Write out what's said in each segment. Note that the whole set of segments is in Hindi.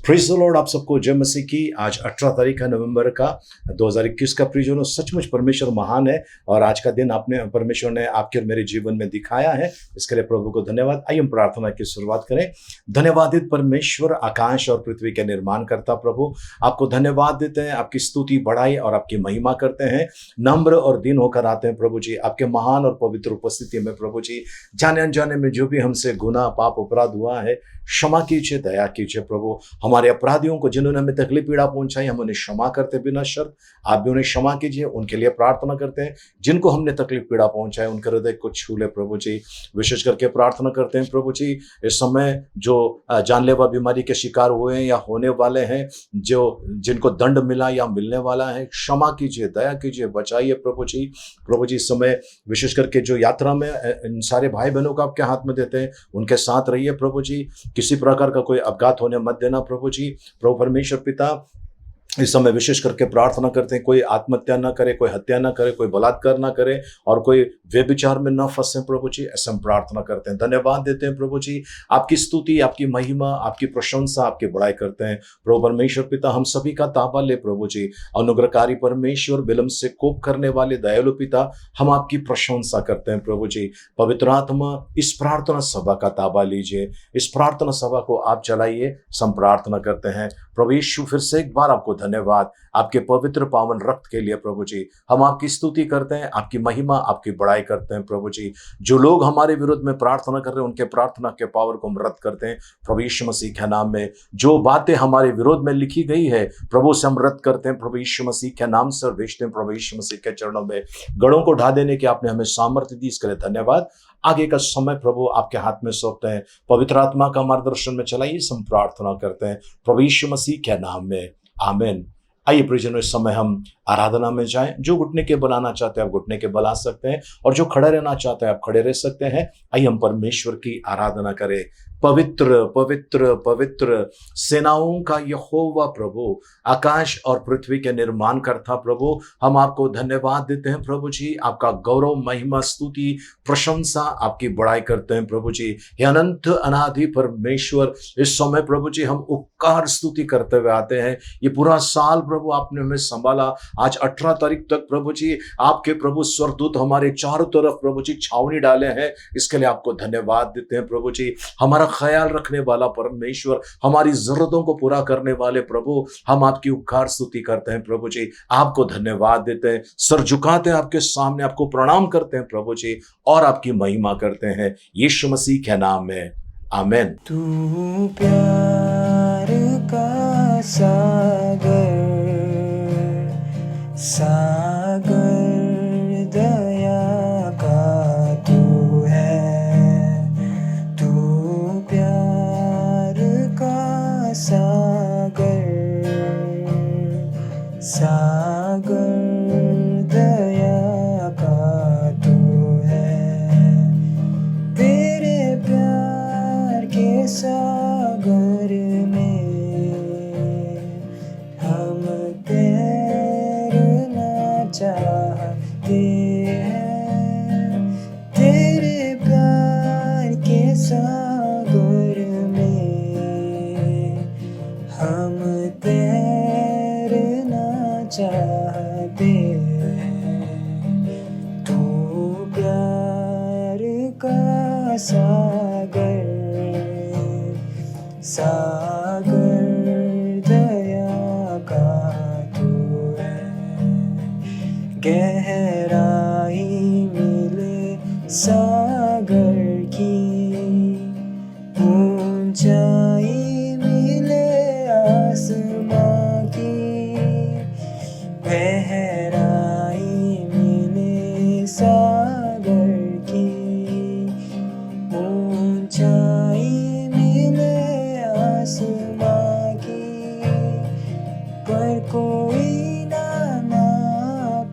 Praise the Lord. आप सबको जय मसीह की। आज 18 तारीख है नवंबर का 2021 का। प्रियजनों, सचमुच परमेश्वर महान है और आज का दिन आपने परमेश्वर ने आपके और मेरे जीवन में दिखाया है, इसके लिए प्रभु को धन्यवाद। आइए हम प्रार्थना की शुरुआत करें। धन्यवादित परमेश्वर, आकाश और पृथ्वी के निर्माण करता प्रभु, आपको धन्यवाद देते हैं, आपकी स्तुति बढ़ाई और आपकी महिमा करते हैं। नम्र और दीन होकर आते हैं प्रभु जी आपके महान और पवित्र उपस्थिति में। प्रभु जी, जाने अनजाने में जो भी हमसे गुनाह पाप अपराध हुआ है, क्षमा कीजिए, दया कीजिए प्रभु। हमारे अपराधियों को जिन्होंने हमें तकलीफ पीड़ा पहुंचाई, हम उन्हें क्षमा करते बिना शर्त। आप भी उन्हें क्षमा कीजिए। उनके लिए प्रार्थना करते हैं जिनको हमने तकलीफ पीड़ा पहुंचाई, उनके हृदय को छू ले प्रभु जी। विशेष करके प्रार्थना करते हैं प्रभु जी, इस समय जो जानलेवा बीमारी के शिकार हुए हैं या होने वाले हैं, जो जिनको दंड मिला या मिलने वाला है, क्षमा कीजिए, दया कीजिए, बचाइए प्रभु जी। प्रभु जी, इस समय विशेष करके जो यात्रा में इन सारे भाई बहनों को आपके हाथ में देते हैं, उनके साथ रहिए प्रभु जी। किसी प्रकार का कोई अपघात होने मत देना प्रभु जी। प्रभु परमेश्वर पिता, इस समय विशेष करके प्रार्थना करते हैं कोई आत्महत्या ना करे, कोई हत्या ना करे, कोई बलात्कार ना करे और कोई व्यभिचार में ना फंसे प्रभु जी। ऐसा हम प्रार्थना करते हैं, धन्यवाद देते हैं प्रभु जी। आपकी स्तुति, आपकी महिमा, आपकी प्रशंसा, आपकी बड़ाई करते हैं प्रभु परमेश्वर पिता। हम सभी का ताबा ले प्रभु जी। अनुग्रहकारी परमेश्वर, विलंब से कोप करने वाले दयालु पिता, हम आपकी प्रशंसा करते हैं प्रभु जी। पवित्र आत्मा, इस प्रार्थना सभा का ताबा लीजिए, इस प्रार्थना सभा को आप चलाइए, हम प्रार्थना करते हैं प्रभु यीशु। फिर से एक बार आपको धन्यवाद आपके पवित्र पावन रक्त के लिए प्रभु जी। हम आपकी स्तुति करते हैं, आपकी महिमा, आपकी बड़ाई करते हैं प्रभु जी। जो लोग हमारे विरुद्ध में प्रार्थना कर रहे हैं, उनके प्रार्थना के पावर को हम रद्द करते हैं प्रभु यीशु मसीह के नाम में। जो बातें हमारे विरोध में लिखी गई है प्रभु से हम रद्द करते हैं प्रभु यीशु मसीह के नाम से और भेजते हैं प्रभु यीशु मसीह के चरणों में। गढ़ों को ढा देने की आपने हमें सामर्थ्य दी, इसके लिए धन्यवाद। आगे का समय प्रभु आपके हाथ में सौंपते हैं, पवित्र आत्मा का मार्गदर्शन में चलाइए, हम प्रार्थना करते हैं प्रभु यीशु मसीह के नाम में, आमीन। आइए प्रियजनों, इस समय हम आराधना में जाएं। जो घुटने के बलाना चाहते हैं आप घुटने के बला सकते हैं और जो खड़े रहना चाहते हैं आप खड़े रह सकते हैं। आइए हम परमेश्वर की आराधना करें। पवित्र पवित्र पवित्र सेनाओं का यहोवा प्रभु, आकाश और पृथ्वी के निर्माण करता प्रभु, हम आपको धन्यवाद देते हैं प्रभु जी। आपका गौरव, महिमा, स्तुति, प्रशंसा, आपकी बड़ाई करते हैं प्रभु जी। हे अनंत अनादि परमेश्वर, इस समय प्रभु जी हम उपकार स्तुति करते हुए आते हैं। ये पूरा साल प्रभु आपने हमें संभाला। आज 18 तारीख तक प्रभु जी आपके प्रभु स्वर्गदूत हमारे चारों तरफ प्रभु जी छावनी डाले हैं, इसके लिए आपको धन्यवाद देते हैं प्रभु जी। हमारा ख्याल रखने वाला परमेश्वर, हमारी जरूरतों को पूरा करने वाले प्रभु, हम आपकी उपकार स्तुति करते हैं प्रभु जी। आपको धन्यवाद देते हैं, सर झुकाते हैं आपके सामने, आपको प्रणाम करते हैं प्रभु जी और आपकी महिमा करते हैं यीशु मसीह के नाम में, आमीन। तू प्यार का सागर, सागर दया का तू है। तू प्यार का सागर, सागर दया का तू है। तेरे प्यार के सागर में हम तैरना चाहते हैं। तेरे प्यार के सागर में हम तैरना चाहते हैं। तू प्यार का सागर, सागर दया का तू है। गहराई मिले सागर की, ऊंचाई मिले आसमां की। गहराई मिले सागर की, ऊंचाई मिले आसमां की। पर कोई ना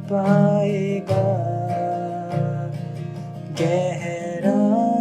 पाएगा गहराई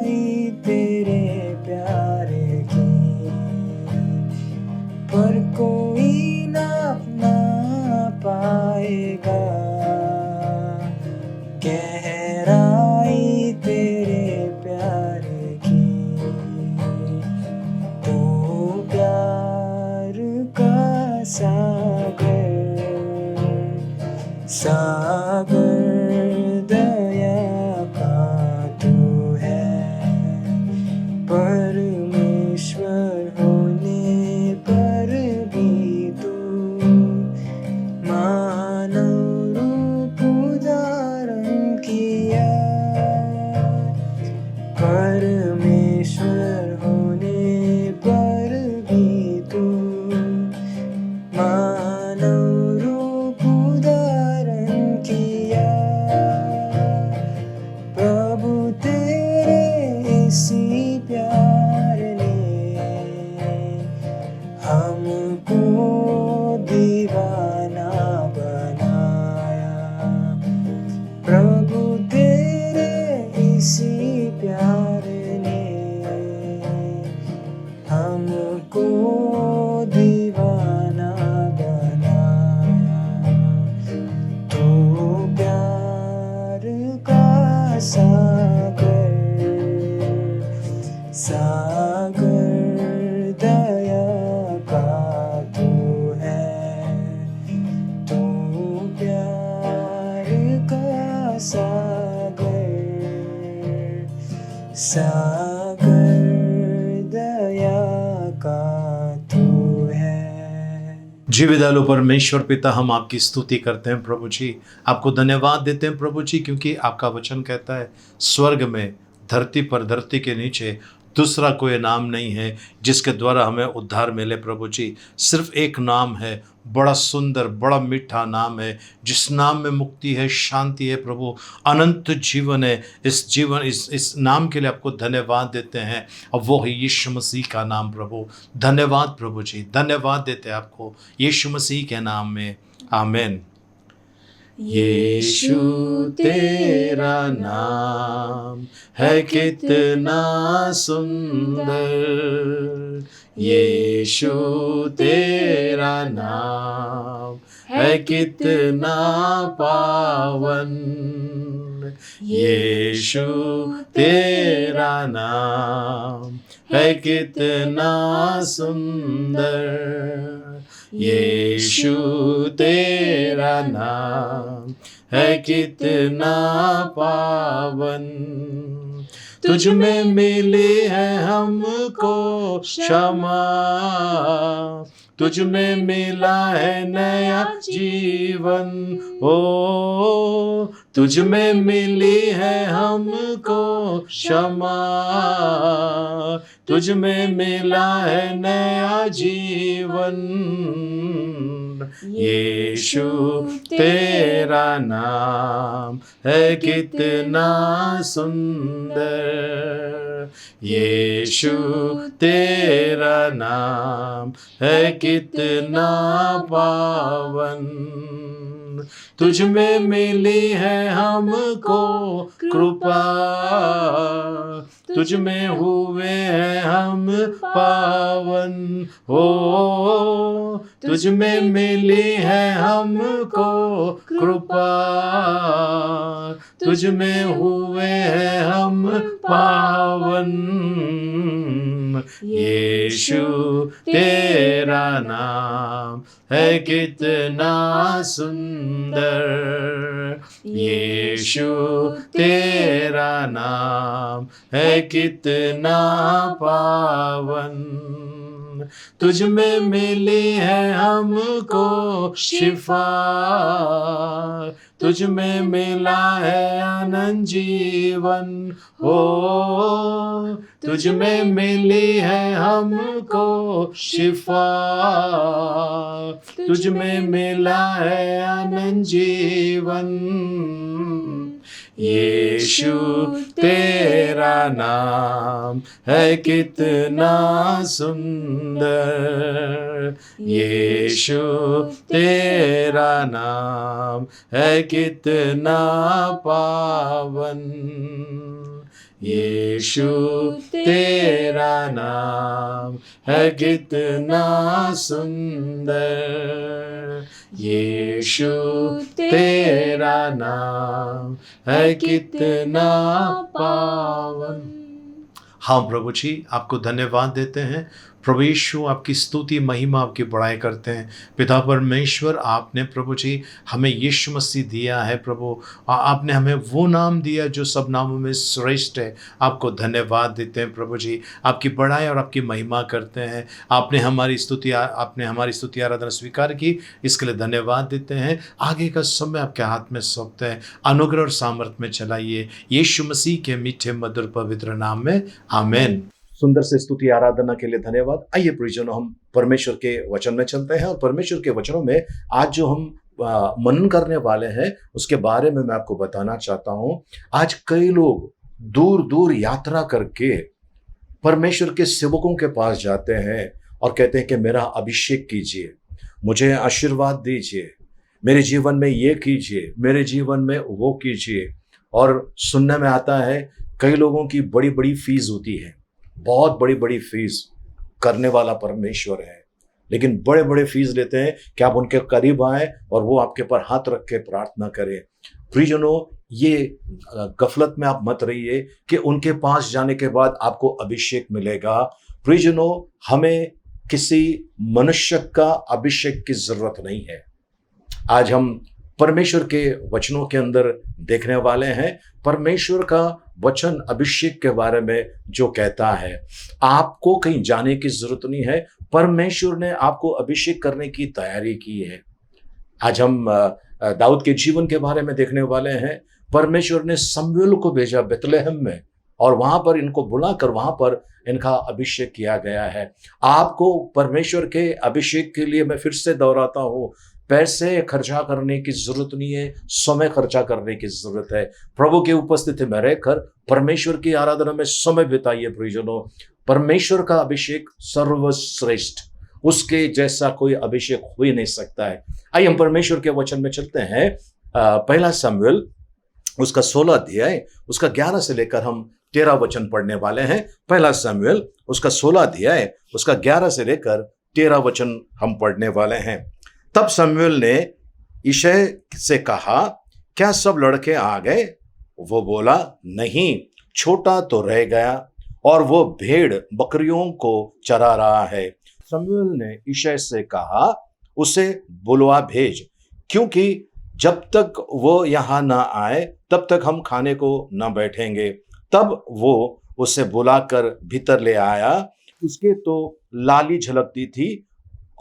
सागर दया का तू है, तू प्यार का सागर, सागर दया का तू है। जीविदालु परमेश्वर पिता, हम आपकी स्तुति करते हैं प्रभु जी, आपको धन्यवाद देते हैं प्रभु जी, क्योंकि आपका वचन कहता है स्वर्ग में, धरती पर, धरती के नीचे दूसरा कोई नाम नहीं है जिसके द्वारा हमें उद्धार मिले प्रभु जी। सिर्फ एक नाम है, बड़ा सुंदर, बड़ा मीठा नाम है, जिस नाम में मुक्ति है, शांति है प्रभु, अनंत जीवन है। इस नाम के लिए आपको धन्यवाद देते हैं, और वो है यीशु मसीह का नाम प्रभु। धन्यवाद प्रभु जी, धन्यवाद देते हैं आपको यीशु मसीह के नाम में, आमीन। यीशु तेरा नाम है कितना सुंदर, यीशु तेरा नाम है कितना पावन, यीशु तेरा नाम है कितना सुंदर, यीशु तेरा नाम है कितना पावन। तुझ में मिली है हमको क्षमा, तुझ में मिला है नया जीवन, ओ तुझ में मिली है हमको क्षमा, तुझ में मिला है नया जीवन, यीशु तेरा नाम है कितना सुंदर, यीशु तेरा नाम है कितना पावन। तुझ में मिली है हमको कृपा, तुझ में हुए हैं हम पावन, हो तुझ में मिली है हमको कृपा, तुझ में हुए हैं हम पावन, यीशु तेरा नाम है कितना सुंदर, यीशु तेरा नाम है कितना पावन। तुझ में मिली है हमको शिफा, तुझ में मिला है अनंत जीवन, हो तुझ में मिली है हमको शिफा, तुझ में मिला है अनंत जीवन, यीशु तेरा नाम है कितना सुंदर, यीशु तेरा नाम है कितना पावन, यीशु तेरा नाम है कितना सुंदर, यीशु तेरा नाम है कितना पावन। हाँ प्रभु जी, आपको धन्यवाद देते हैं प्रभु यीशु, आपकी स्तुति महिमा आपकी बड़ाई करते हैं। पिता परमेश्वर, आपने प्रभु जी हमें यीशु मसीह दिया है प्रभु, आपने हमें वो नाम दिया जो सब नामों में श्रेष्ठ है। आपको धन्यवाद देते हैं प्रभु जी, आपकी बड़ाई और आपकी महिमा करते हैं। आपने हमारी स्तुति आराधना स्वीकार की, इसके लिए धन्यवाद देते हैं। आगे का समय आपके हाथ में सौंपते हैं, अनुग्रह और सामर्थ में चलाइए, यीशु मसीह के मीठे मधुर पवित्र नाम में, आमीन। सुंदर से स्तुति आराधना के लिए धन्यवाद। आइए प्रियजनों, हम परमेश्वर के वचन में चलते हैं, और परमेश्वर के वचनों में आज जो हम मनन करने वाले हैं उसके बारे में मैं आपको बताना चाहता हूं। आज कई लोग दूर दूर यात्रा करके परमेश्वर के सेवकों के पास जाते हैं और कहते हैं कि मेरा अभिषेक कीजिए, मुझे आशीर्वाद दीजिए, मेरे जीवन में ये कीजिए, मेरे जीवन में वो कीजिए। और सुनने में आता है कई लोगों की बड़ी बड़ी फीस होती है, बहुत बड़ी बड़ी फीस करने वाला परमेश्वर है, लेकिन बड़े बड़े फीस लेते हैं कि आप उनके करीब आए और वो आपके पर हाथ रख के प्रार्थना करें। प्रियजनों, ये गफलत में आप मत रहिए कि उनके पास जाने के बाद आपको अभिषेक मिलेगा। प्रियजनों, हमें किसी मनुष्य का अभिषेक की जरूरत नहीं है। आज हम परमेश्वर के वचनों के अंदर देखने वाले हैं। परमेश्वर का वचन अभिषेक के बारे में जो कहता है, आपको कहीं जाने की जरूरत नहीं है। परमेश्वर ने आपको अभिषेक करने की तैयारी की है। आज हम दाऊद के जीवन के बारे में देखने वाले हैं। परमेश्वर ने शमूएल को भेजा बेतलेहम में, और वहां पर इनको बुलाकर वहां पर इनका अभिषेक किया गया है। आपको परमेश्वर के अभिषेक के लिए मैं फिर से दोहराता हूं, पैसे खर्चा करने की जरूरत नहीं है, समय खर्चा करने की जरूरत है। प्रभु की उपस्थिति में रहकर परमेश्वर की आराधना में समय बिताइए। प्रियजनों, परमेश्वर का अभिषेक सर्वश्रेष्ठ, उसके जैसा कोई अभिषेक हो ही नहीं सकता है। आइए हम परमेश्वर के वचन में चलते हैं। पहला शमूएल उसका 16 अध्याय उसका 11 से लेकर हम 13 वचन पढ़ने वाले हैं। पहला शमूएल उसका 16 अध्याय उसका 11 से लेकर 13 वचन हम पढ़ने वाले हैं। तब शमूएल ने यिशै से कहा, क्या सब लड़के आ गए? वो बोला, नहीं, छोटा तो रह गया और वो भेड़ बकरियों को चरा रहा है। शमूएल ने यिशै से कहा, उसे बुलवा भेज, क्योंकि जब तक वो यहाँ ना आए तब तक हम खाने को न बैठेंगे। तब वो उसे बुलाकर भीतर ले आया। उसके तो लाली झलकती थी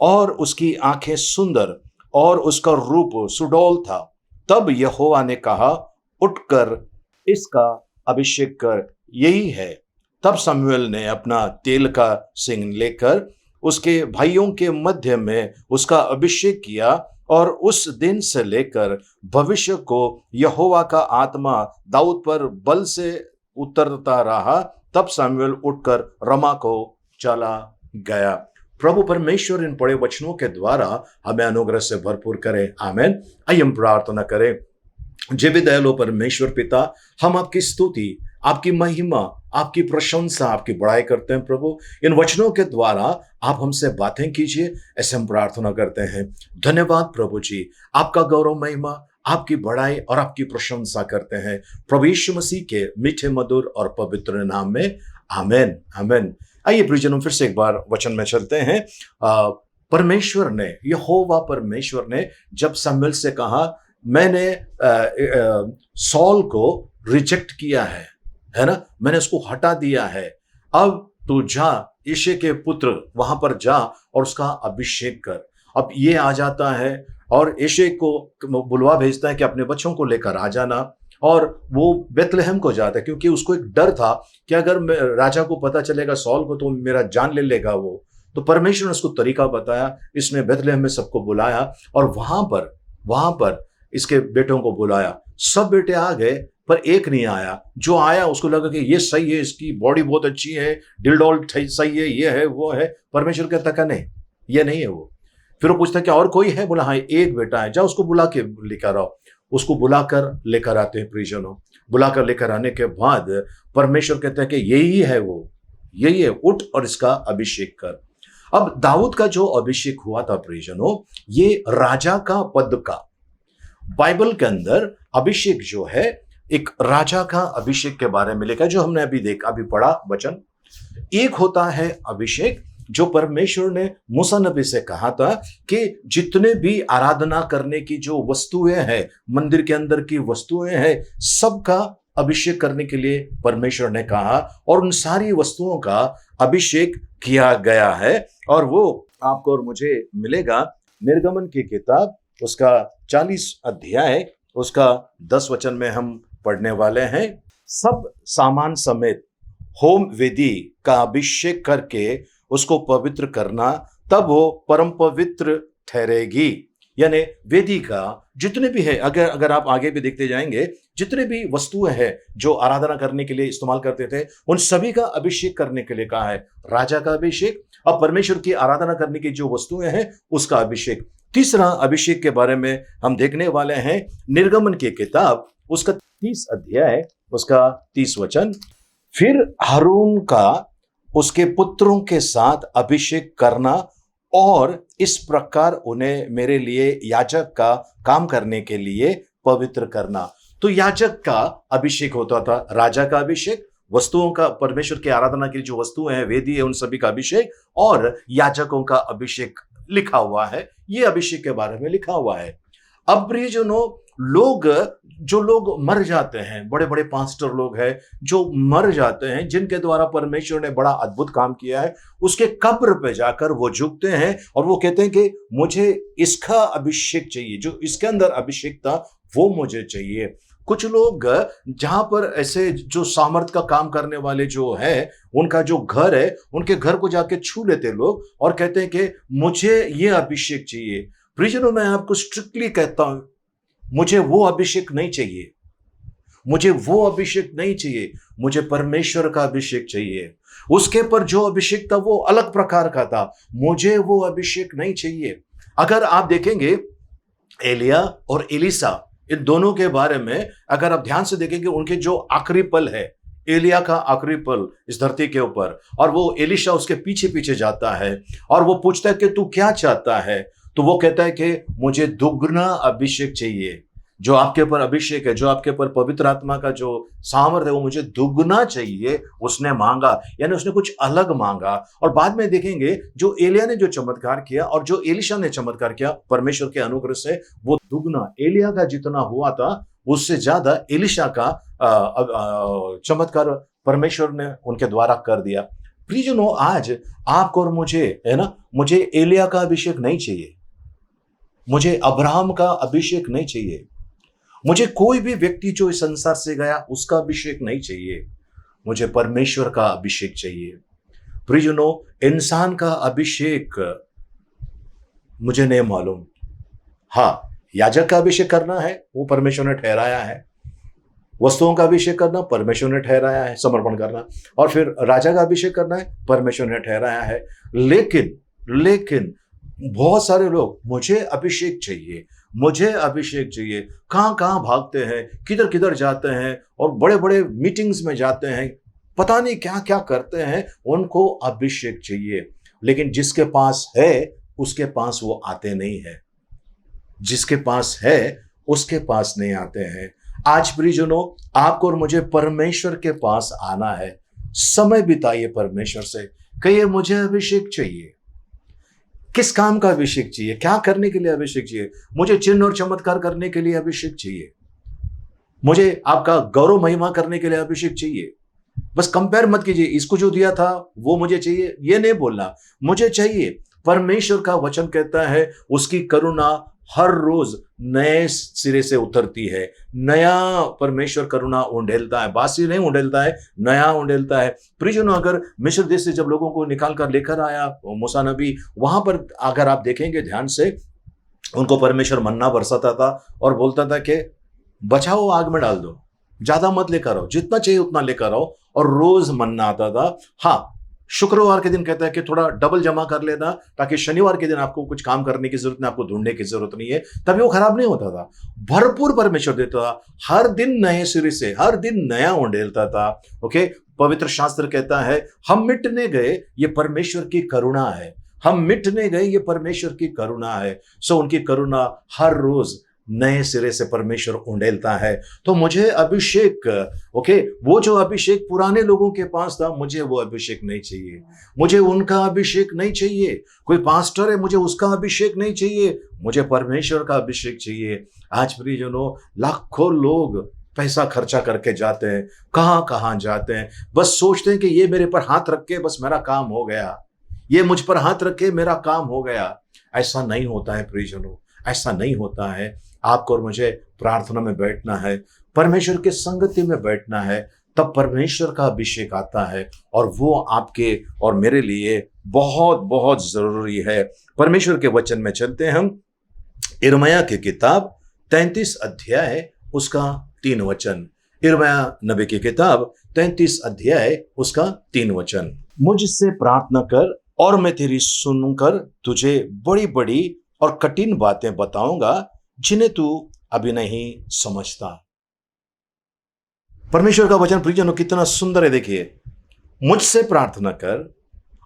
और उसकी आंखें सुंदर और उसका रूप सुडौल था। तब यहोवा ने कहा, उठकर इसका अभिषेक कर, यही है। तब शमूएल ने अपना तेल का सिंग लेकर उसके भाइयों के मध्य में उसका अभिषेक किया, और उस दिन से लेकर भविष्य को यहोवा का आत्मा दाऊद पर बल से उतरता रहा। तब शमूएल उठकर रमा को चला गया। प्रभु परमेश्वर इन पढ़े वचनों के द्वारा हमें अनुग्रह से भरपूर करे। आमीन। आइए हम प्रार्थना करें। जीवित दयालु परमेश्वर पिता, हम आपकी स्तुति, आपकी महिमा, आपकी प्रशंसा, आपकी बड़ाई करते हैं। प्रभु, इन वचनों के द्वारा आप हमसे बातें कीजिए, ऐसे हम प्रार्थना करते हैं। धन्यवाद प्रभु जी, आपका गौरव, महिमा, आपकी बड़ाई और आपकी प्रशंसा करते हैं प्रभु यीशु मसीह के मीठे, मधुर और पवित्र नाम में। आमीन, आमीन। आइए प्रियजनों, फिर से एक बार वचन में चलते हैं। परमेश्वर ने, यहोवा परमेश्वर ने जब शमूएल से कहा, मैंने सॉल को रिजेक्ट किया है ना, मैंने उसको हटा दिया है, अब तू जा, यिशै के पुत्र वहां पर जा और उसका अभिषेक कर। अब ये आ जाता है और यिशै को बुलवा भेजता है कि अपने बच्चों को लेकर आ जाना, और वो बेतलेहम को जाता है, क्योंकि उसको एक डर था कि अगर राजा को पता चलेगा सॉल को, तो मेरा जान ले लेगा वो। तो परमेश्वर ने उसको तरीका बताया। इसने बेतलेहम में सबको बुलाया और वहां पर इसके बेटों को बुलाया। सब बेटे आ गए, पर एक नहीं आया। जो आया उसको लगा कि ये सही है, इसकी बॉडी बहुत अच्छी है, दिलडोल सही है, ये है वो है। परमेश्वर कहता का नहीं, ये नहीं है वो। फिर वो पूछता क्या और कोई है? बोला हाँ, एक बेटा है, जाओ उसको बुला के लेकर आओ। उसको बुलाकर लेकर आते हैं प्रियजनों। बुलाकर लेकर आने के बाद परमेश्वर कहता है कि यही है वो, यही है, उठ और इसका अभिषेक कर। अब दाऊद का जो अभिषेक हुआ था प्रियजनों, ये राजा का पद का, बाइबल के अंदर अभिषेक जो है एक राजा का अभिषेक के बारे में लिखा, जो हमने अभी पढ़ा वचन। एक होता है अभिषेक जो परमेश्वर ने मूसा नबी से कहा था कि जितने भी आराधना करने की जो वस्तुएं हैं, मंदिर के अंदर की वस्तुएं हैं, सबका अभिषेक करने के लिए परमेश्वर ने कहा, और उन सारी वस्तुओं का अभिषेक किया गया है। और वो आपको और मुझे मिलेगा निर्गमन की किताब उसका 40 अध्याय उसका 10 वचन में हम पढ़ने वाले हैं। सब सामान समेत होम वेदी का अभिषेक करके उसको पवित्र करना, तब वो परम पवित्र ठहरेगी। यानी वेदी का जितने भी है, अगर आप आगे भी देखते जाएंगे, जितने भी वस्तुएं हैं जो आराधना करने के लिए इस्तेमाल करते थे, उन सभी का अभिषेक करने के लिए कहा है। राजा का अभिषेक, अब परमेश्वर की आराधना करने की जो वस्तुएं हैं उसका अभिषेक। तीसरा अभिषेक के बारे में हम देखने वाले हैं निर्गमन की किताब उसका 30 अध्याय उसका 30 वचन। फिर हारून का उसके पुत्रों के साथ अभिषेक करना, और इस प्रकार उन्हें मेरे लिए याजक का काम करने के लिए पवित्र करना। तो याजक का अभिषेक होता था, राजा का अभिषेक, वस्तुओं का, परमेश्वर की आराधना के लिए जो वस्तुएं हैं, वेदी है, उन सभी का अभिषेक, और याजकों का अभिषेक लिखा हुआ है। ये अभिषेक के बारे में लिखा हुआ है। अब प्रियजनों, जो लोग मर जाते हैं, बड़े बड़े पास्टर लोग हैं जो मर जाते हैं, जिनके द्वारा परमेश्वर ने बड़ा अद्भुत काम किया है, उसके कब्र पे जाकर वो झुकते हैं और वो कहते हैं कि मुझे इसका अभिषेक चाहिए, जो इसके अंदर अभिषेक था वो मुझे चाहिए। कुछ लोग जहां पर ऐसे जो सामर्थ का काम करने वाले जो है, उनका जो घर है, उनके घर को जाके छू लेते लोग और कहते हैं कि मुझे ये अभिषेक चाहिए। प्रियजनों, मैं आपको स्ट्रिक्टली कहता हूं, मुझे वो अभिषेक नहीं चाहिए, मुझे वो अभिषेक नहीं चाहिए, मुझे परमेश्वर का अभिषेक चाहिए। उसके पर जो अभिषेक था वो अलग प्रकार का था, मुझे वो अभिषेक नहीं चाहिए। अगर आप देखेंगे एलिया और एलीसा, इन दोनों के बारे में अगर आप ध्यान से देखेंगे, उनके जो आखिरी पल है, एलिया का आखिरी पल इस धरती के ऊपर, और वो एलीशा उसके पीछे पीछे जाता है और वो पूछता है कि तू क्या चाहता है? तो वो कहता है कि मुझे दुगना अभिषेक चाहिए। जो आपके ऊपर अभिषेक है, जो आपके ऊपर पवित्र आत्मा का जो सामर्थ है, वो मुझे दुगना चाहिए। उसने मांगा, यानी उसने कुछ अलग मांगा। और बाद में देखेंगे जो एलिया ने जो चमत्कार किया और जो एलीशा ने चमत्कार किया, परमेश्वर के अनुग्रह से वो दुगना, एलिया का जितना हुआ था उससे ज्यादा एलीशा का चमत्कार परमेश्वर ने उनके द्वारा कर दिया। प्रियजनों, आज आपको और मुझे, है ना, मुझे एलिया का अभिषेक नहीं चाहिए, मुझे अब्राहम का अभिषेक नहीं चाहिए, मुझे कोई भी व्यक्ति जो इस संसार से गया उसका अभिषेक नहीं चाहिए, मुझे परमेश्वर का अभिषेक चाहिए। प्रियजनों, इंसान का अभिषेक मुझे नहीं मालूम। हाँ, याजक का अभिषेक करना है, वो परमेश्वर ने ठहराया है। वस्तुओं का अभिषेक करना परमेश्वर ने ठहराया है, समर्पण करना। और फिर राजा का अभिषेक करना है, परमेश्वर ने ठहराया है। लेकिन बहुत सारे लोग मुझे अभिषेक चाहिए, मुझे अभिषेक चाहिए, कहां कहां भागते हैं, किधर किधर जाते हैं और बड़े बड़े मीटिंग्स में जाते हैं, पता नहीं क्या क्या करते हैं, उनको अभिषेक चाहिए। लेकिन जिसके पास है उसके पास वो आते नहीं है, जिसके पास है उसके पास नहीं आते हैं। आज प्रियजनों, आपको और मुझे परमेश्वर के पास आना है। समय बिताइए परमेश्वर से, कहिए मुझे अभिषेक चाहिए। किस काम का अभिषेक चाहिए? क्या करने के लिए अभिषेक चाहिए? मुझे चिन्ह और चमत्कार करने के लिए अभिषेक चाहिए, मुझे आपका गौरव महिमा करने के लिए अभिषेक चाहिए। बस कंपेयर मत कीजिए, इसको जो दिया था वो मुझे चाहिए, ये नहीं बोलना। मुझे चाहिए, परमेश्वर का वचन कहता है उसकी करुणा हर रोज नए सिरे से उतरती है। नया परमेश्वर करुणा उंडेलता है, बासी नहीं उंडेलता है, नया उंडेलता है। प्रियजनों, अगर मिस्र देश से जब लोगों को निकाल कर लेकर आया मूसा नबी, वहां पर अगर आप देखेंगे ध्यान से, उनको परमेश्वर मन्ना बरसाता था और बोलता था कि बचाओ, आग में डाल दो, ज्यादा मत लेकर आओ, जितना चाहिए उतना लेकर आओ। और रोज मन्ना आता था। हाँ, शुक्रवार के दिन कहता है कि थोड़ा डबल जमा कर लेना, ताकि शनिवार के दिन आपको कुछ काम करने की जरूरत नहीं, आपको ढूंढने की जरूरत नहीं है, तभी वो खराब नहीं होता था। भरपूर परमेश्वर देता था, हर दिन नए सिरे से, हर दिन नया उंडेलता था। ओके, पवित्र शास्त्र कहता है हम मिटने गए, ये परमेश्वर की करुणा है। हम मिटने गए, ये परमेश्वर की करुणा है। सो उनकी करुणा हर रोज नए सिरे से परमेश्वर उंडेलता है। तो मुझे अभिषेक, ओके, वो जो अभिषेक पुराने लोगों के पास था, मुझे वो अभिषेक नहीं चाहिए, मुझे उनका अभिषेक नहीं चाहिए। कोई पास्टर है, मुझे उसका अभिषेक नहीं चाहिए, मुझे परमेश्वर का अभिषेक चाहिए। आज प्रियजनों, लाखों लोग पैसा खर्चा करके जाते हैं, कहाँ कहाँ जाते हैं, बस सोचते हैं कि ये मेरे पर हाथ रख के बस मेरा काम हो गया, ये मुझ पर हाथ रख के मेरा काम हो गया। ऐसा नहीं होता है प्रियजनों, ऐसा नहीं होता है। आपको और मुझे प्रार्थना में बैठना है, परमेश्वर के संगति में बैठना है, तब परमेश्वर का अभिषेक आता है और वो आपके और मेरे लिए बहुत बहुत जरूरी है। परमेश्वर के वचन में चलते हैं हम। यिर्मयाह की किताब 33 अध्याय उसका 3 वचन। यिर्मयाह नबी की किताब 33 अध्याय उसका 3 वचन। मुझसे प्रार्थना कर और मैं तेरी सुनकर तुझे बड़ी बड़ी और कठिन बातें बताऊंगा जिन्हें तू अभी नहीं समझता। परमेश्वर का वचन प्रियजनों कितना सुंदर है। देखिए, मुझसे प्रार्थना कर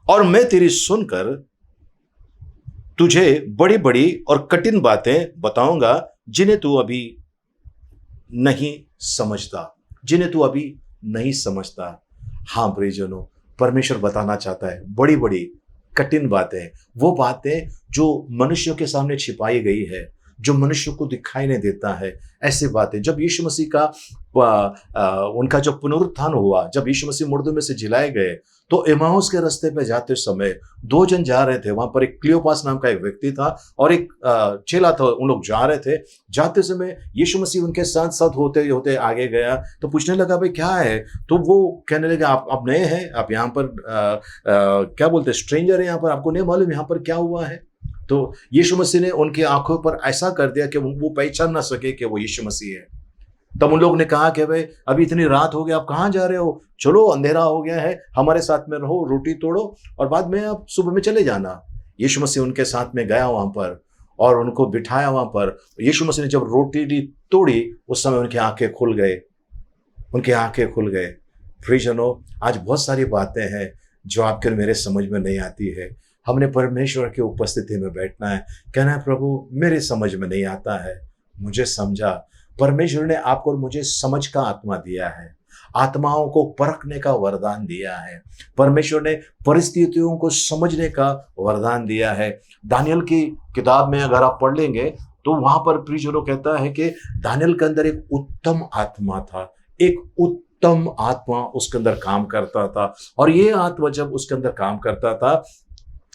और मैं तेरी सुनकर तुझे बड़ी बड़ी और कठिन बातें बताऊंगा जिन्हें तू अभी नहीं समझता, जिन्हें तू अभी नहीं समझता। हाँ प्रियजनों, परमेश्वर बताना चाहता है बड़ी बड़ी कठिन बातें, वो बातें जो मनुष्यों के सामने छिपाई गई है, जो मनुष्य को दिखाई नहीं देता है। ऐसी बातें जब यीशु मसीह का उनका जो पुनरुत्थान हुआ, जब यीशु मसीह मुर्दों में से जिलाए गए, तो एमाउस के रास्ते पे जाते समय दो जन जा रहे थे। वहां पर एक क्लियोपास नाम का एक व्यक्ति था और एक चेला था। उन लोग जा रहे थे। जाते समय यीशु मसीह उनके साथ साथ होते होते आगे गया तो पूछने लगा भाई क्या है। तो वो कहने लगे आप नए हैं, आप यहाँ पर क्या बोलते हैं, स्ट्रेंजर है यहाँ पर, आपको नहीं मालूम यहाँ पर क्या हुआ है। तो यीशु मसीह ने उनकी आंखों पर ऐसा कर दिया कि वो पहचान ना सके कि वो यीशु मसीह है। तब उन लोगों ने कहा कि भाई अभी इतनी रात हो गई, आप कहाँ जा रहे हो, चलो अंधेरा हो गया है, हमारे साथ में रहो, रोटी तोड़ो और बाद में आप सुबह में चले जाना। यीशु मसीह उनके साथ में गया वहां पर और उनको बिठाया वहां पर। यीशु मसीह ने जब रोटी तोड़ी उस समय उनकी आंखें खुल गए, उनकी आंखें खुल गए। प्रियजनों, आज बहुत सारी बातें हैं जो आपके और मेरे समझ में नहीं आती है। हमने परमेश्वर की उपस्थिति में बैठना है, कहना है प्रभु मेरे समझ में नहीं आता है, मुझे समझा। परमेश्वर ने आपको और मुझे समझ का आत्मा दिया है, आत्माओं को परखने का वरदान दिया है। परमेश्वर ने परिस्थितियों को समझने का वरदान दिया है। दानियल की किताब में अगर आप पढ़ लेंगे तो वहां पर प्रियजनों कहता है कि दानियल के अंदर एक उत्तम आत्मा था, एक उत्तम आत्मा उसके अंदर काम करता था। और ये आत्मा जब उसके अंदर काम करता था,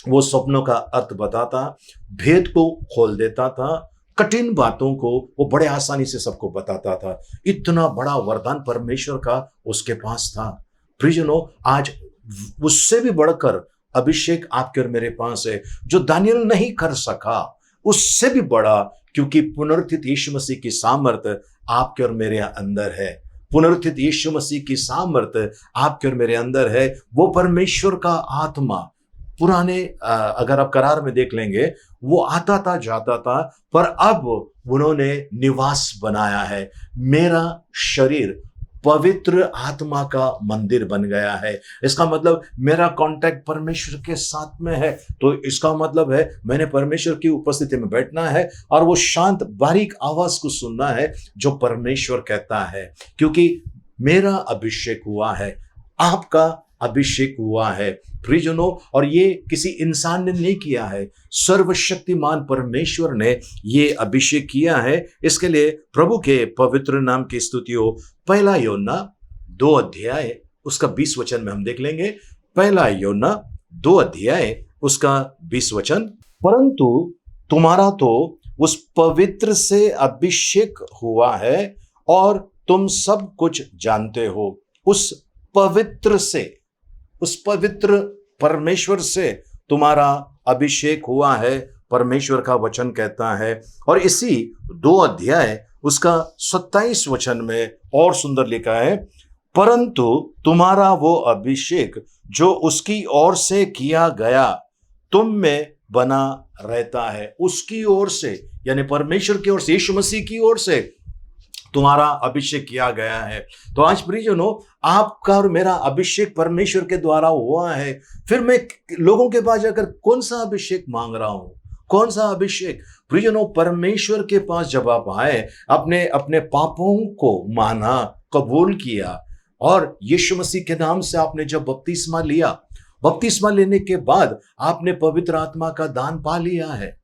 वो स्वप्नों का अर्थ बताता, भेद को खोल देता था, कठिन बातों को वो बड़े आसानी से सबको बताता था। इतना बड़ा वरदान परमेश्वर का उसके पास था। प्रियजनों, आज उससे भी बढ़कर अभिषेक आपके और मेरे पास है, जो दानियल नहीं कर सका, उससे भी बड़ा, क्योंकि पुनरुत्थित यीशु मसीह की सामर्थ आपके और मेरे अंदर है। पुनरुत्थित यीशु मसीह की सामर्थ आपके और मेरे अंदर है। वो परमेश्वर का आत्मा पुराने अगर आप करार में देख लेंगे, वो आता था जाता था, पर अब उन्होंने निवास बनाया है। मेरा शरीर पवित्र आत्मा का मंदिर बन गया है। इसका मतलब मेरा कांटेक्ट परमेश्वर के साथ में है। तो इसका मतलब है मैंने परमेश्वर की उपस्थिति में बैठना है और वो शांत बारीक आवाज को सुनना है जो परमेश्वर कहता है, क्योंकि मेरा अभिषेक हुआ है, आपका अभिषेक हुआ है प्रियजनों। और ये किसी इंसान ने नहीं किया है, सर्वशक्तिमान परमेश्वर ने ये अभिषेक किया है। इसके लिए प्रभु के पवित्र नाम की स्तुति हो। पहला योना 2 अध्याय उसका 20 वचन में हम देख लेंगे। पहला योना 2 अध्याय उसका 20 वचन, परंतु तुम्हारा तो उस पवित्र से अभिषेक हुआ है और तुम सब कुछ जानते हो। उस पवित्र से, उस पवित्र परमेश्वर से तुम्हारा अभिषेक हुआ है, परमेश्वर का वचन कहता है। और इसी 2 अध्याय उसका 27 वचन में और सुंदर लिखा है, परंतु तुम्हारा वो अभिषेक जो उसकी ओर से किया गया तुम में बना रहता है। उसकी ओर से यानी परमेश्वर की ओर से, यीशु मसीह की ओर से तुम्हारा अभिषेक किया गया है। तो आज प्रियजनों, आपका और मेरा अभिषेक परमेश्वर के द्वारा हुआ है। फिर मैं लोगों के पास जाकर कौन सा अभिषेक मांग रहा हूं, कौन सा अभिषेक? प्रियजनों, परमेश्वर के पास जब आप आए, अपने अपने पापों को माना, कबूल किया और यीशु मसीह के नाम से आपने जब बपतिस्मा लिया, बपतिस्मा लेने के बाद आपने पवित्र आत्मा का दान पा लिया है।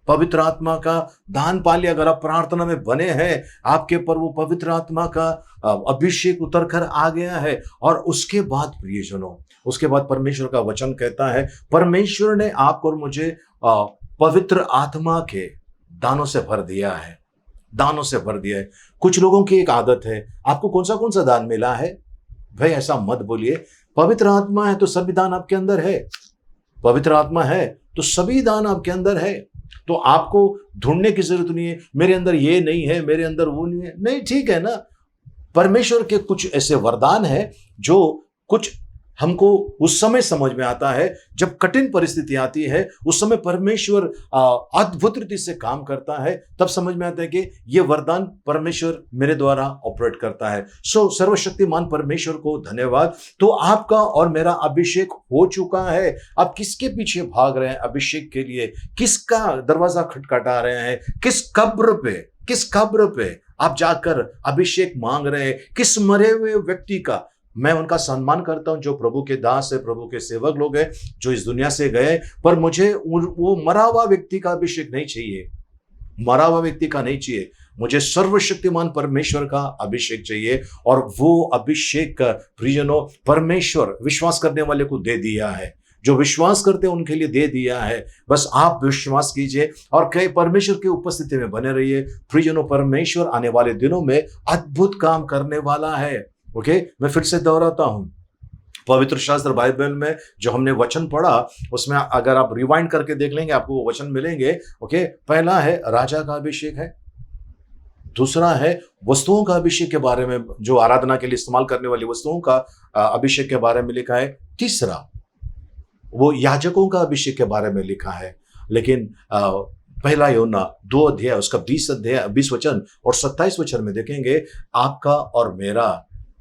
पवित्र आत्मा का दान पा लिया। अगर आप प्रार्थना में बने हैं, आपके पर वो पवित्र आत्मा का अभिषेक उतर कर आ गया है। और उसके बाद प्रियजनों, उसके बाद परमेश्वर का वचन कहता है, परमेश्वर ने आपको और मुझे पवित्र आत्मा के दानों से भर दिया है, दानों से भर दिया है। कुछ लोगों की एक आदत है, आपको कौन सा दान मिला है? भाई ऐसा मत बोलिए। पवित्र आत्मा है तो सभी दान आपके अंदर है, पवित्र आत्मा है तो सभी दान आपके अंदर है। तो आपको ढूंढने की जरूरत नहीं है, मेरे अंदर ये नहीं है, मेरे अंदर वो नहीं है। नहीं, ठीक है ना। परमेश्वर के कुछ ऐसे वरदान है जो कुछ हमको उस समय समझ में आता है जब कठिन परिस्थिति आती है। उस समय परमेश्वर अद्भुत रीति से काम करता है, तब समझ में आता है कि ये वरदान परमेश्वर मेरे द्वारा ऑपरेट करता है। सो सर्वशक्तिमान परमेश्वर को धन्यवाद। तो आपका और मेरा अभिषेक हो चुका है। आप किसके पीछे भाग रहे हैं अभिषेक के लिए? किसका दरवाजा खटखटा रहे हैं? किस कब्र पे किस कब्र पे आप जाकर अभिषेक मांग रहे हैं, किस मरे हुए व्यक्ति का। मैं उनका सम्मान करता हूं जो प्रभु के दास है, प्रभु के सेवक लोग हैं जो इस दुनिया से गए, पर मुझे वो मरा हुआ व्यक्ति का अभिषेक नहीं चाहिए, मरा हुआ व्यक्ति का नहीं चाहिए। मुझे सर्वशक्तिमान परमेश्वर का अभिषेक चाहिए, और वो अभिषेक प्रियजनों परमेश्वर विश्वास करने वाले को दे दिया है, जो विश्वास करते हैं उनके लिए दे दिया है। बस आप विश्वास कीजिए और कई परमेश्वर की उपस्थिति में बने रहिए। प्रियजनों, परमेश्वर आने वाले दिनों में अद्भुत काम करने वाला है। ओके, मैं फिर से दोहराता हूं, पवित्र शास्त्र बाइबल में जो हमने वचन पढ़ा उसमें अगर आप रिवाइंड करके देख लेंगे आपको वो वचन मिलेंगे। ओके, पहला है राजा का अभिषेक है, दूसरा है वस्तुओं का अभिषेक के बारे में, जो आराधना के लिए इस्तेमाल करने वाली वस्तुओं का अभिषेक के बारे में लिखा है, तीसरा वो याजकों का अभिषेक के बारे में लिखा है। लेकिन पहला यूहन्ना 2 अध्याय उसका 20 वचन और 27 वचन में देखेंगे, आपका और मेरा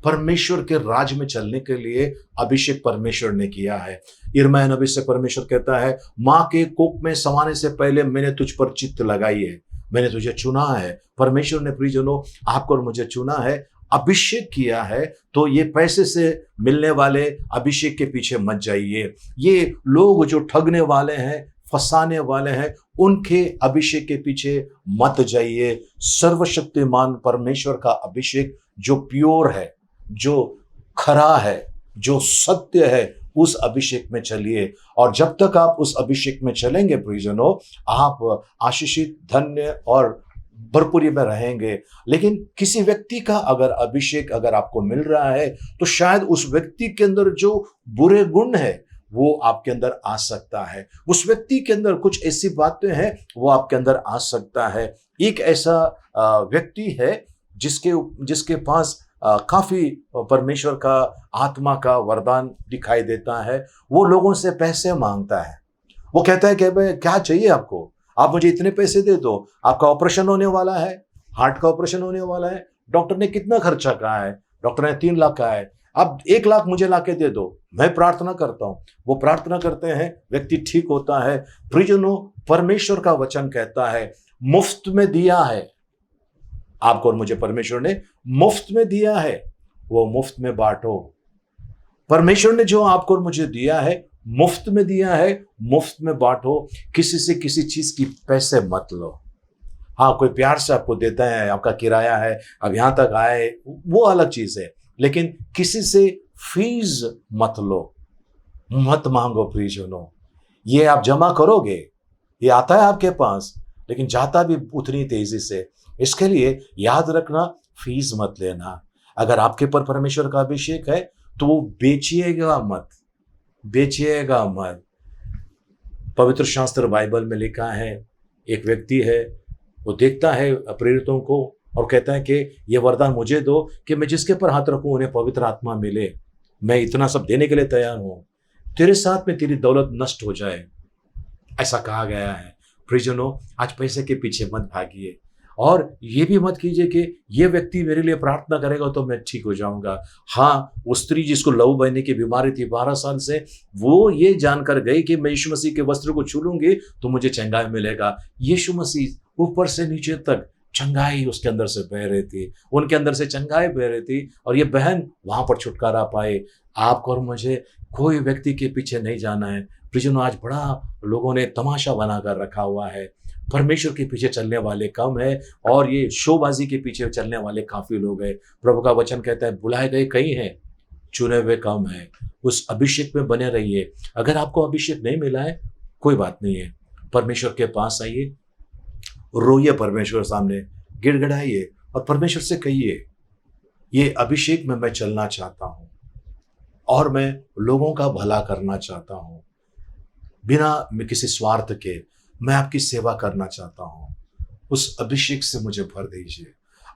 परमेश्वर के राज में चलने के लिए अभिषेक परमेश्वर ने किया है। यिर्मयाह नबी से परमेश्वर कहता है, मां के कोख में समाने से पहले मैंने तुझ पर चित्त लगाई है, मैंने तुझे चुना है। परमेश्वर ने प्रियजनों आपको और मुझे चुना है, अभिषेक किया है। तो ये पैसे से मिलने वाले अभिषेक के पीछे मत जाइए। ये लोग जो ठगने वाले हैं, फंसाने वाले हैं, उनके अभिषेक के पीछे मत जाइए। सर्वशक्तिमान परमेश्वर का अभिषेक जो प्योर है, जो खरा है, जो सत्य है, उस अभिषेक में चलिए। और जब तक आप उस अभिषेक में चलेंगे प्रियजनों, आप आशीषित, धन्य और भरपूरी में रहेंगे। लेकिन किसी व्यक्ति का अगर अभिषेक अगर आपको मिल रहा है तो शायद उस व्यक्ति के अंदर जो बुरे गुण है वो आपके अंदर आ सकता है, उस व्यक्ति के अंदर कुछ ऐसी बातें हैं वो आपके अंदर आ सकता है। एक ऐसा व्यक्ति है जिसके पास काफी परमेश्वर का आत्मा का वरदान दिखाई देता है। वो लोगों से पैसे मांगता है, वो कहता है कि भाई क्या चाहिए आपको, आप मुझे इतने पैसे दे दो, आपका ऑपरेशन होने वाला है, हार्ट का ऑपरेशन होने वाला है, डॉक्टर ने कितना खर्चा कहा है, डॉक्टर ने 3 लाख कहा है, अब 1 लाख मुझे लाके दे दो, मैं प्रार्थना करता हूं। वो प्रार्थना करते हैं, व्यक्ति ठीक होता है। प्रियजनों, परमेश्वर का वचन कहता है मुफ्त में दिया है आपको और मुझे, परमेश्वर ने मुफ्त में दिया है, वो मुफ्त में बांटो। परमेश्वर ने जो आपको और मुझे दिया है मुफ्त में दिया है, मुफ्त में बांटो। किसी से किसी चीज की पैसे मत लो। हाँ, कोई प्यार से आपको देता है, आपका किराया है, अब यहां तक आए, वो अलग चीज है, लेकिन किसी से फीस मत लो, मत मांगो प्रियजनों। ये आप जमा करोगे, ये आता है आपके पास, लेकिन जाता भी उतनी तेजी से। इसके लिए याद रखना, फीस मत लेना। अगर आपके पर परमेश्वर का अभिषेक है तो वो बेचिएगा मत, बेचिएगा मत। पवित्र शास्त्र बाइबल में लिखा है, एक व्यक्ति है, वो देखता है प्रेरितों को और कहता है कि ये वरदान मुझे दो कि मैं जिसके पर हाथ रखूं उन्हें पवित्र आत्मा मिले। मैं इतना सब देने के लिए तैयार हूं, तेरे साथ में तेरी दौलत नष्ट हो जाए, ऐसा कहा गया है। प्रियजनों, आज पैसे के पीछे मत भागिए, और ये भी मत कीजिए कि ये व्यक्ति मेरे लिए प्रार्थना करेगा तो मैं ठीक हो जाऊंगा। हाँ, वो स्त्री जिसको लहू बहने की बीमारी थी 12 साल से, वो ये जानकर गई कि मैं यीशु मसीह के वस्त्र को छू लूंगी तो मुझे चंगाई मिलेगा। यीशु मसीह ऊपर से नीचे तक चंगाई उसके अंदर से बह रही थी, उनके अंदर से चंगाई बह रही थी, और ये बहन वहां पर छुटकारा पाए। आपको और मुझे कोई व्यक्ति के पीछे नहीं जाना है। प्रियजनों, आज बड़ा लोगों ने तमाशा बनाकर रखा हुआ है, परमेश्वर के पीछे चलने वाले कम है, और ये शोबाजी के पीछे चलने वाले काफी लोग हैं। प्रभु का वचन कहता है, बुलाए गए कई हैं, चुने हुए कम हैं। उस अभिषेक में बने रहिए। अगर आपको अभिषेक नहीं मिला है, कोई बात नहीं है, परमेश्वर के पास आइए, रोइए परमेश्वर सामने, गिड़गिड़ाइए और परमेश्वर से कहिए, ये अभिषेक में मैं चलना चाहता हूं और मैं लोगों का भला करना चाहता हूं, बिना किसी स्वार्थ के मैं आपकी सेवा करना चाहता हूं। उस अभिषेक से मुझे भर दीजिए।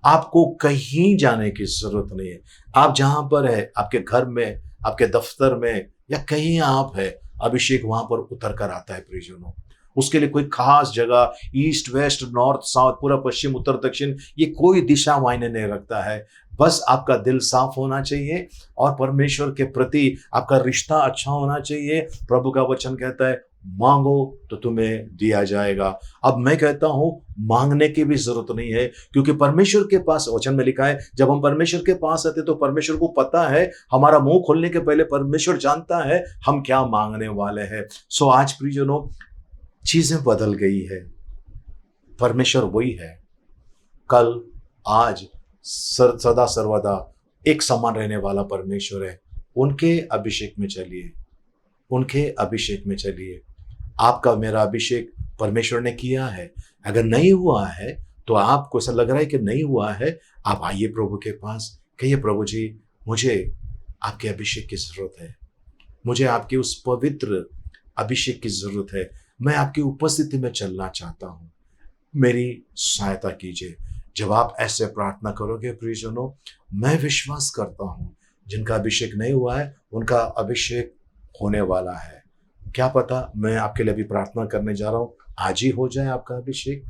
आपको कहीं जाने की जरूरत नहीं है। आप जहां पर है, आपके घर में, आपके दफ्तर में, या कहीं आप है, अभिषेक वहां पर उतर कर आता है प्रियजनों। उसके लिए कोई खास जगह, ईस्ट वेस्ट नॉर्थ साउथ, पूरा पश्चिम उत्तर दक्षिण, ये कोई दिशा मायने नहीं रखता है। बस आपका दिल साफ होना चाहिए और परमेश्वर के प्रति आपका रिश्ता अच्छा होना चाहिए। प्रभु का वचन कहता है, मांगो तो तुम्हें दिया जाएगा। अब मैं कहता हूं मांगने की भी जरूरत नहीं है, क्योंकि परमेश्वर के पास वचन में लिखा है जब हम परमेश्वर के पास आते तो परमेश्वर को पता है, हमारा मुंह खोलने के पहले परमेश्वर जानता है हम क्या मांगने वाले हैं। सो आज प्रियजनों, चीजें बदल गई है, परमेश्वर वही है, कल आज सदा सर्वदा एक समान रहने वाला परमेश्वर है। उनके अभिषेक में चलिए, उनके अभिषेक में चलिए। आपका मेरा अभिषेक परमेश्वर ने किया है। अगर नहीं हुआ है तो आपको ऐसा लग रहा है कि नहीं हुआ है, आप आइए प्रभु के पास, कहिए प्रभु जी मुझे आपके अभिषेक की जरूरत है, मुझे आपके उस पवित्र अभिषेक की जरूरत है, मैं आपकी उपस्थिति में चलना चाहता हूँ, मेरी सहायता कीजिए। जब आप ऐसे प्रार्थना करोगे प्रियजनों, मैं विश्वास करता हूँ जिनका अभिषेक नहीं हुआ है उनका अभिषेक होने वाला है। क्या पता, मैं आपके लिए भी प्रार्थना करने जा रहा हूँ, आज ही हो जाए आपका अभिषेक।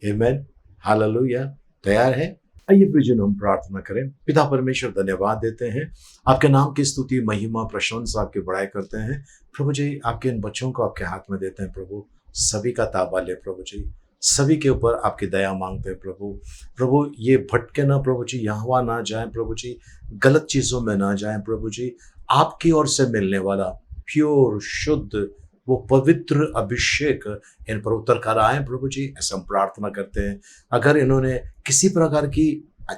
आमेन, हालेलुया। तैयार है? आइए प्रियजनों हम प्रार्थना करें। पिता परमेश्वर, धन्यवाद देते हैं, आपके नाम की स्तुति महिमा प्रशंसा आपकी बड़ाई करते हैं। प्रभु जी आपके इन बच्चों को आपके हाथ में देते हैं प्रभु, सभी का ताबा ले प्रभु जी, सभी के ऊपर आपकी दया मांगते हैं प्रभु। प्रभु ये भटके ना प्रभु जी, यहाँ वहाँ ना जाए प्रभु जी, गलत चीजों में ना जाए प्रभु जी, आपकी ओर से मिलने वाला प्योर शुद्ध वो पवित्र अभिषेक इन पर उतर कर आए प्रभु जी, ऐसा हम प्रार्थना करते हैं। अगर इन्होंने किसी प्रकार की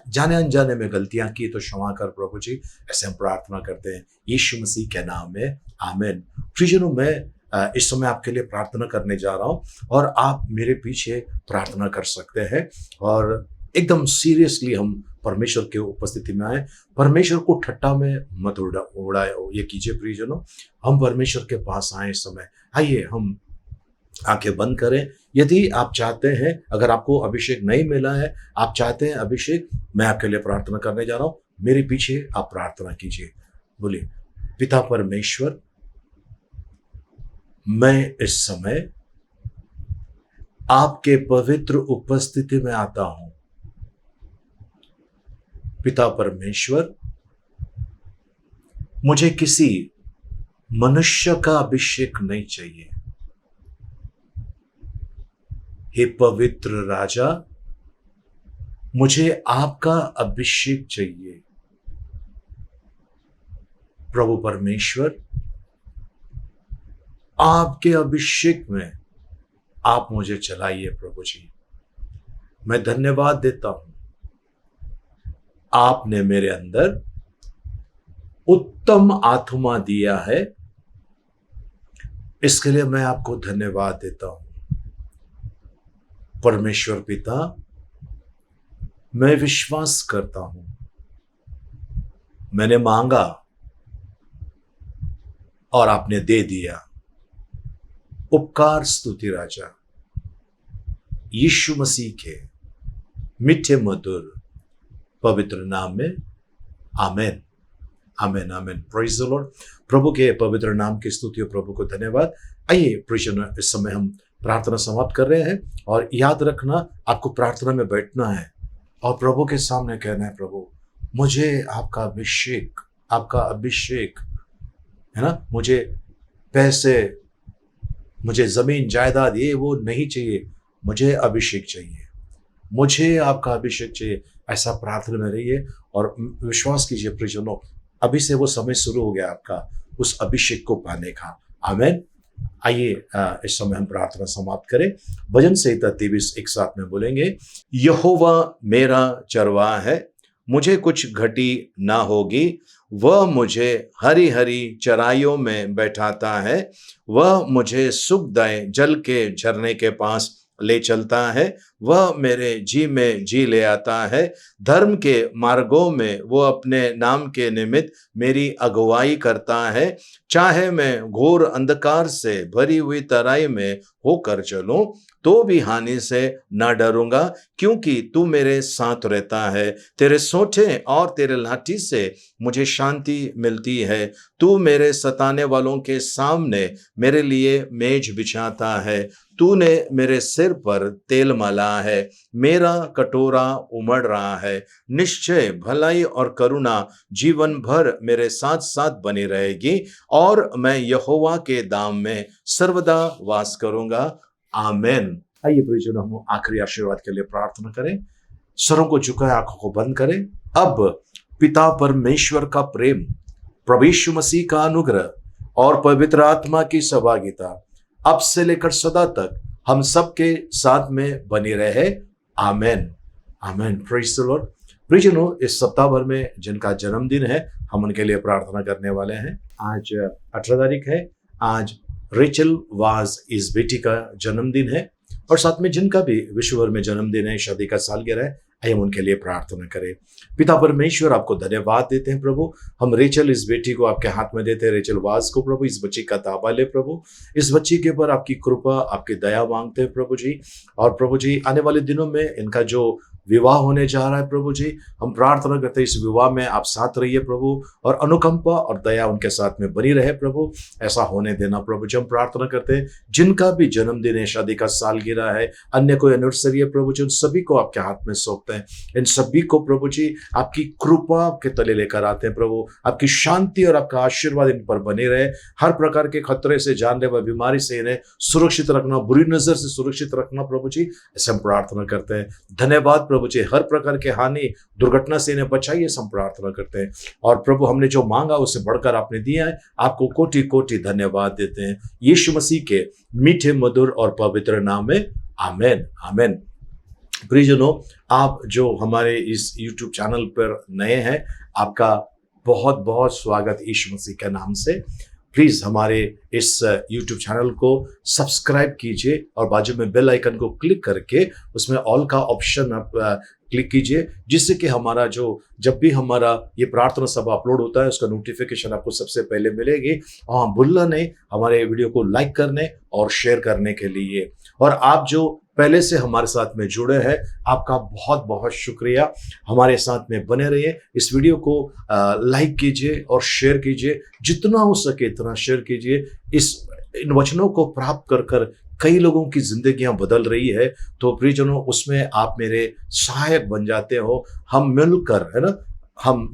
जाने अनजाने में गलतियां की तो क्षमा कर प्रभु जी, ऐसे हम प्रार्थना करते हैं यीशु मसीह के नाम में, आमीन। प्रियजनों, मैं इस समय आपके लिए प्रार्थना करने जा रहा हूं और आप मेरे पीछे प्रार्थना कर सकते हैं और एकदम सीरियसली हम परमेश्वर के उपस्थिति में आए। परमेश्वर को ठट्टा में मत उड़ाए, ये कीजिए प्रियजनों, हम परमेश्वर के पास आए इस समय। आइए हम आंखें बंद करें। यदि आप चाहते हैं, अगर आपको अभिषेक नहीं मिला है, आप चाहते हैं अभिषेक, मैं आपके लिए प्रार्थना करने जा रहा हूं, मेरे पीछे आप प्रार्थना कीजिए। बोलिए, पिता परमेश्वर, मैं इस समय आपके पवित्र उपस्थिति में आता हूं। पिता परमेश्वर, मुझे किसी मनुष्य का अभिषेक नहीं चाहिए। हे पवित्र राजा, मुझे आपका अभिषेक चाहिए। प्रभु परमेश्वर, आपके अभिषेक में आप मुझे चलाइए प्रभु जी। मैं धन्यवाद देता हूं, आपने मेरे अंदर उत्तम आत्मा दिया है, इसके लिए मैं आपको धन्यवाद देता हूं। परमेश्वर पिता, मैं विश्वास करता हूं, मैंने मांगा और आपने दे दिया। उपकार स्तुति राजा, यीशु मसीह के मीठे मधुर पवित्र नाम में, amen, amen, amen. Praise the Lord. प्रभु के पवित्र नाम की स्तुति और प्रभु को धन्यवाद। आइए प्रियजनों, इस समय हम प्रार्थना समाप्त कर रहे हैं और याद रखना, आपको प्रार्थना में बैठना है और प्रभु के सामने कहना है, प्रभु मुझे आपका अभिषेक, आपका अभिषेक है ना, मुझे पैसे, मुझे जमीन जायदाद ये वो नहीं चाहिए, मुझे अभिषेक चाहिए, मुझे आपका अभिषेक चाहिए। ऐसा प्रार्थना में रहिए और विश्वास कीजिए प्रियजनों, अभी से वो समय शुरू हो गया आपका उस अभिषेक को पाने का। आमीन। आइए इस समय हम प्रार्थना समाप्त करें। भजन संहिता 23 एक साथ में बोलेंगे। यहोवा मेरा चरवाहा है, मुझे कुछ घटी ना होगी। वह मुझे हरी हरी चराइयों में बैठाता है, वह मुझे सुखदायक जल के झरने के पास ले चलता है। वह मेरे जी में जी ले आता है। धर्म के मार्गों में वो अपने नाम के निमित्त मेरी अगुवाई करता है। चाहे मैं घोर अंधकार से भरी हुई तराई में होकर चलूं तो भी हानि से न डरूंगा, क्योंकि तू मेरे साथ रहता है। तेरे सोंठे और तेरे लाठी से मुझे शांति मिलती है। तू मेरे सताने वालों के सामने मेरे लिए मेज बिछाता है। तूने मेरे सिर पर तेल मला है, मेरा कटोरा उमड़ रहा है। निश्चय भलाई और करुणा जीवन भर मेरे साथ साथ बनी रहेगी, और मैं यहोवा के धाम में सर्वदा वास करूंगा। आमेन। आइए प्रियजनों, हम आखिरी आशीर्वाद के लिए प्रार्थना करें। सरों को झुकाए, आंखों को बंद करें। अब पिता परमेश्वर का प्रेम, प्रभु यीशु मसीह का अनुग्रह और पवित्र आत्मा की सहभागिता अब से लेकर सदा तक हम सबके साथ में बनी रहे। Amen. Amen. Praise the Lord. प्रियजनों, इस सप्ताह भर में जिनका जन्मदिन है, हम उनके लिए प्रार्थना करने वाले हैं। आज 18 तारीख है। आज रेचल वाज इस बेटी का जन्मदिन है, और साथ में जिनका भी विश्व भर में जन्मदिन है, शादी का सालगिरह है, आइए हम उनके लिए प्रार्थना करें। पिता परमेश्वर, आपको धन्यवाद देते हैं प्रभु। हम रेचल इस बेटी को आपके हाथ में देते हैं, रेचल वाज को प्रभु। इस बच्ची का ताबा ले प्रभु। इस बच्ची के ऊपर आपकी कृपा, आपकी दया मांगते हैं प्रभु जी। और प्रभु जी, आने वाले दिनों में इनका जो विवाह होने जा रहा है प्रभु जी, हम प्रार्थना करते हैं इस विवाह में आप साथ रहिए प्रभु, और अनुकंपा और दया उनके साथ में बनी रहे प्रभु। ऐसा होने देना प्रभु जी। हम प्रार्थना करते हैं जिनका भी जन्मदिन है, शादी का सालगिरह है, अन्य कोई एनिवर्सरी है प्रभु जी, उन सभी को आपके हाथ में सौंपते हैं। इन सभी को प्रभु जी आपकी कृपा के तले लेकर आते हैं प्रभु। आपकी शांति और आपका आशीर्वाद इन पर बने रहे। हर प्रकार के खतरे से, जानलेवा बीमारी से इन्हें सुरक्षित रखना, बुरी नजर से सुरक्षित रखना प्रभु जी, ऐसे हम प्रार्थना करते हैं। धन्यवाद प्रभु जी। हर प्रकार के हानि, दुर्घटना से इन्हें बचाइए, हम प्रार्थना करते हैं। और प्रभु, हमने जो मांगा उससे बढ़कर आपने दिया है, आपको कोटि कोटि धन्यवाद देते हैं, यीशु मसीह के मीठे, मधुर और पवित्र नाम में। आमेन। आमेन। प्रियजनों, आप जो हमारे इस YouTube चैनल पर नए हैं, आपका बहुत बहुत स्वागत यीशु मसीह के नाम से। प्लीज हमारे इस YouTube चैनल को सब्सक्राइब कीजिए, और बाजू में बेल आइकन को क्लिक करके उसमें ऑल का ऑप्शन आप क्लिक कीजिए, जिससे कि हमारा जब भी हमारा ये प्रार्थना सभा अपलोड होता है, उसका नोटिफिकेशन आपको सबसे पहले मिलेगी। और भूलना नहीं हमारे वीडियो को लाइक करने और शेयर करने के लिए। और आप जो पहले से हमारे साथ में जुड़े हैं, आपका बहुत बहुत शुक्रिया। हमारे साथ में बने रहिए। इस वीडियो को लाइक कीजिए और शेयर कीजिए, जितना हो सके इतना शेयर कीजिए। इन वचनों को प्राप्त कर कर कई लोगों की जिंदगियां बदल रही है, तो प्रियजनों, उसमें आप मेरे सहायक बन जाते हो। हम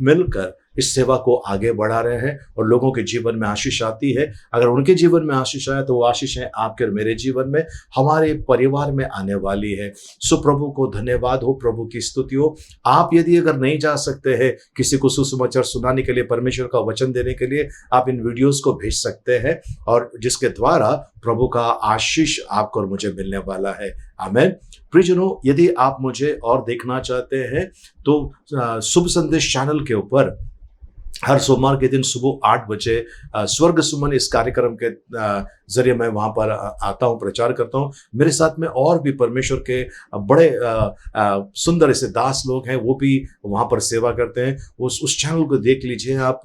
मिलकर इस सेवा को आगे बढ़ा रहे हैं, और लोगों के जीवन में आशीष आती है। अगर उनके जीवन में आशीष आए तो वो आशीषें आपके और मेरे जीवन में, हमारे परिवार में आने वाली है। सो प्रभु को धन्यवाद हो, प्रभु की स्तुति हो। आप यदि अगर नहीं जा सकते हैं किसी को सुसमाचार सुनाने के लिए, परमेश्वर का वचन देने के लिए, आप इन वीडियोस को भेज सकते हैं, और जिसके द्वारा प्रभु का आशीष आपको और मुझे मिलने वाला है। आमेन। प्रियजनों, यदि आप मुझे और देखना चाहते हैं तो शुभ संदेश चैनल के ऊपर हर सोमवार के दिन सुबह 8 बजे स्वर्ग सुमन इस कार्यक्रम के जरिए मैं वहां पर आता हूं, प्रचार करता हूं। मेरे साथ में और भी परमेश्वर के बड़े सुंदर ऐसे दास लोग हैं, वो भी वहां पर सेवा करते हैं। उस चैनल को देख लीजिए आप,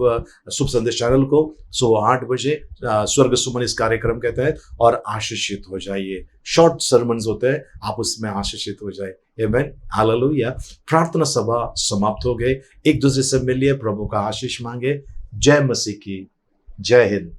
शुभ संदेश चैनल को, सुबह 8 बजे स्वर्ग सुमन इस कार्यक्रम के तहत, और आशीषित हो जाइए। शॉर्ट सरमन्स होते हैं, आप उसमें आशीषित हो जाए। आमेन। हालेलुया। प्रार्थना सभा समाप्त हो गई। एक दूसरे से मिलिए, प्रभु का आशीष मांगे। जय मसीह की। जय हिंद।